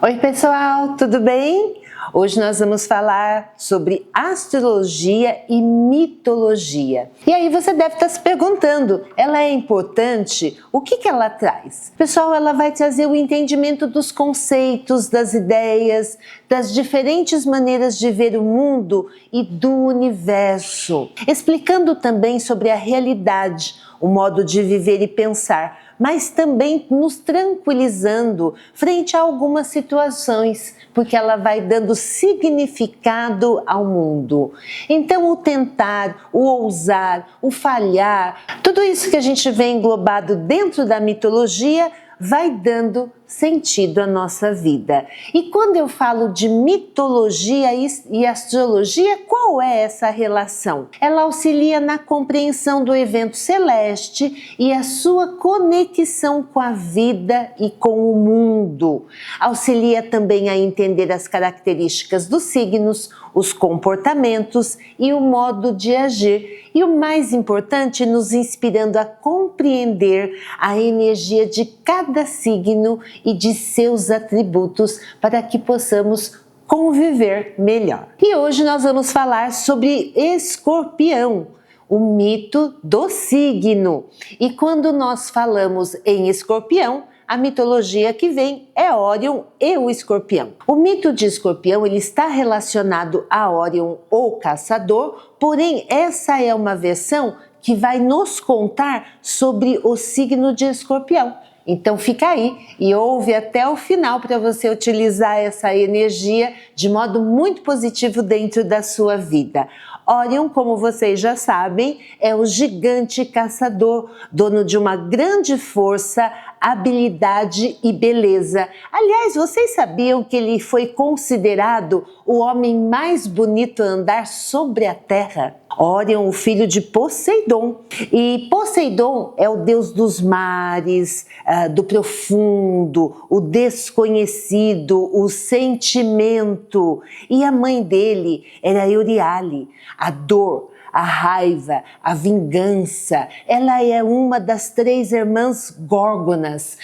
Oi pessoal, tudo bem? Hoje nós vamos falar sobre astrologia e mitologia. E aí você deve estar se perguntando, ela é importante? O que ela traz? Pessoal, ela vai trazer o entendimento dos conceitos, das ideias, das diferentes maneiras de ver o mundo e do universo, explicando também sobre a realidade, o modo de viver e pensar, mas também nos tranquilizando frente a algumas situações, porque ela vai dando significado ao mundo. Então, o tentar, o ousar, o falhar, tudo isso que a gente vê englobado dentro da mitologia vai dando sentido à nossa vida. E quando eu falo de mitologia e astrologia, qual é essa relação? Ela auxilia na compreensão do evento celeste e a sua conexão com a vida e com o mundo. Auxilia também a entender as características dos signos, os comportamentos e o modo de agir. E o mais importante, nos inspirando a compreender a energia de cada signo e de seus atributos para que possamos conviver melhor. E hoje nós vamos falar sobre Escorpião, o mito do signo. E quando nós falamos em Escorpião, a mitologia que vem é Órion e o Escorpião. O mito de Escorpião ele está relacionado a Órion, o caçador, porém essa é uma versão que vai nos contar sobre o signo de Escorpião. Então fica aí e ouve até o final para você utilizar essa energia de modo muito positivo dentro da sua vida. Órion, como vocês já sabem, é o gigante caçador, dono de uma grande força, habilidade e beleza. Aliás, vocês sabiam que ele foi considerado o homem mais bonito a andar sobre a terra? Órion, o filho de Poseidon. E Poseidon é o deus dos mares, do profundo, o desconhecido, o sentimento. E a mãe dele era Euríale, a dor, a raiva, a vingança. Ela é uma das 3 irmãs górgonas,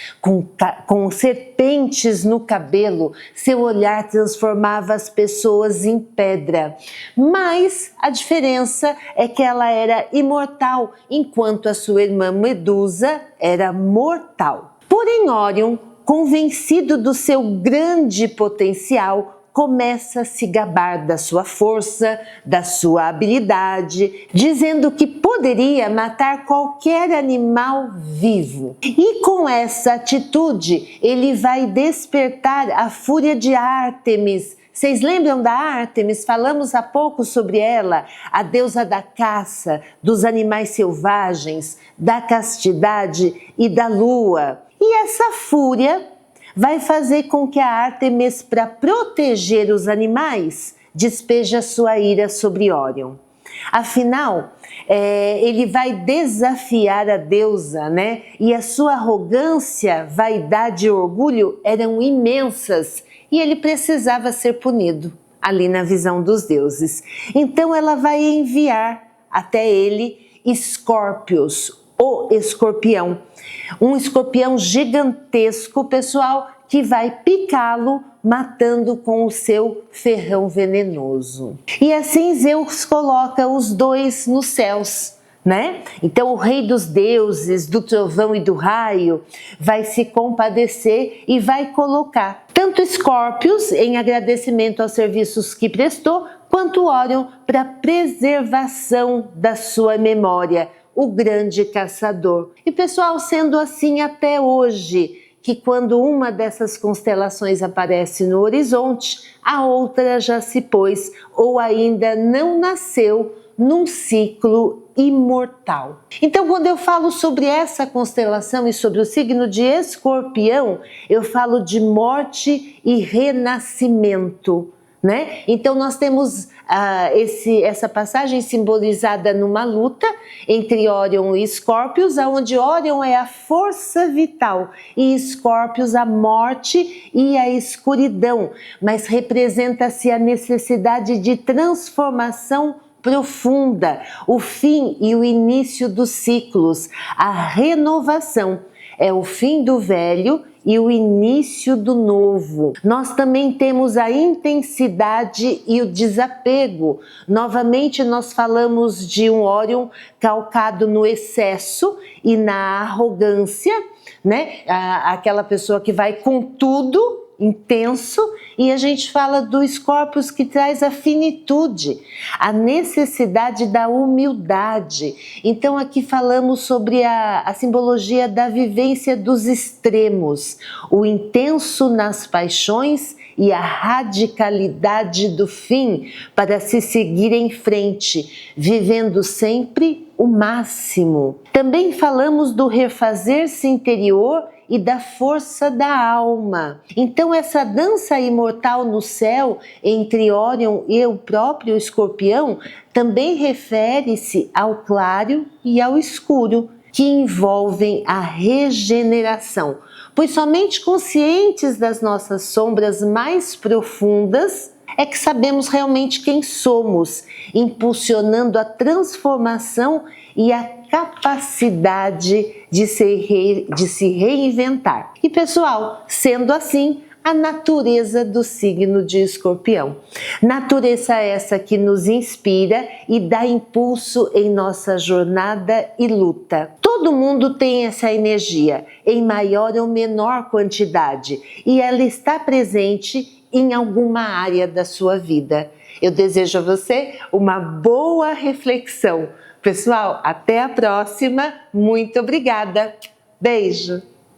com serpentes no cabelo. Seu olhar transformava as pessoas em pedra. Mas a diferença é que ela era imortal, enquanto a sua irmã Medusa era mortal. Porém, Órion, convencido do seu grande potencial, começa a se gabar da sua força, da sua habilidade, dizendo que poderia matar qualquer animal vivo. E com essa atitude, ele vai despertar a fúria de Ártemis. Vocês lembram da Ártemis? Falamos há pouco sobre ela, a deusa da caça, dos animais selvagens, da castidade e da lua. E essa fúria vai fazer com que a Ártemis, para proteger os animais, despeje a sua ira sobre Órion. Afinal, ele vai desafiar a deusa, né? E a sua arrogância, vaidade e orgulho eram imensas e ele precisava ser punido ali na visão dos deuses. Então ela vai enviar até ele Escórpios, o escorpião. Um escorpião gigantesco, pessoal, que vai picá-lo, matando com o seu ferrão venenoso. E assim Zeus coloca os dois nos céus, né? Então o rei dos deuses, do trovão e do raio, vai se compadecer e vai colocar tanto Escórpios em agradecimento aos serviços que prestou, quanto Órion para preservação da sua memória, o grande caçador. E pessoal, sendo assim até hoje, que quando uma dessas constelações aparece no horizonte, a outra já se pôs ou ainda não nasceu num ciclo imortal. Então, quando eu falo sobre essa constelação e sobre o signo de Escorpião, eu falo de morte e renascimento, né? Então nós temos essa passagem simbolizada numa luta entre Órion e Escórpios, onde Órion é a força vital e Escórpios a morte e a escuridão, mas representa-se a necessidade de transformação profunda, o fim e o início dos ciclos, a renovação. É o fim do velho e o início do novo. Nós também temos a intensidade e o desapego. Novamente nós falamos de um Órion calcado no excesso e na arrogância, né? Aquela pessoa que vai com tudo, intenso, e a gente fala do Escorpios que traz a finitude, a necessidade da humildade. Então aqui falamos sobre a simbologia da vivência dos extremos, o intenso nas paixões e a radicalidade do fim para se seguir em frente, vivendo sempre o máximo. Também falamos do refazer-se interior e da força da alma. Então essa dança imortal no céu entre Órion e o próprio Escorpião também refere-se ao claro e ao escuro, que envolvem a regeneração, pois somente conscientes das nossas sombras mais profundas é que sabemos realmente quem somos, impulsionando a transformação e a capacidade de se reinventar. E pessoal, sendo assim, a natureza do signo de Escorpião. Natureza essa que nos inspira e dá impulso em nossa jornada e luta. Todo mundo tem essa energia, em maior ou menor quantidade, e ela está presente em alguma área da sua vida. Eu desejo a você uma boa reflexão. Pessoal, até a próxima. Muito obrigada. Beijo!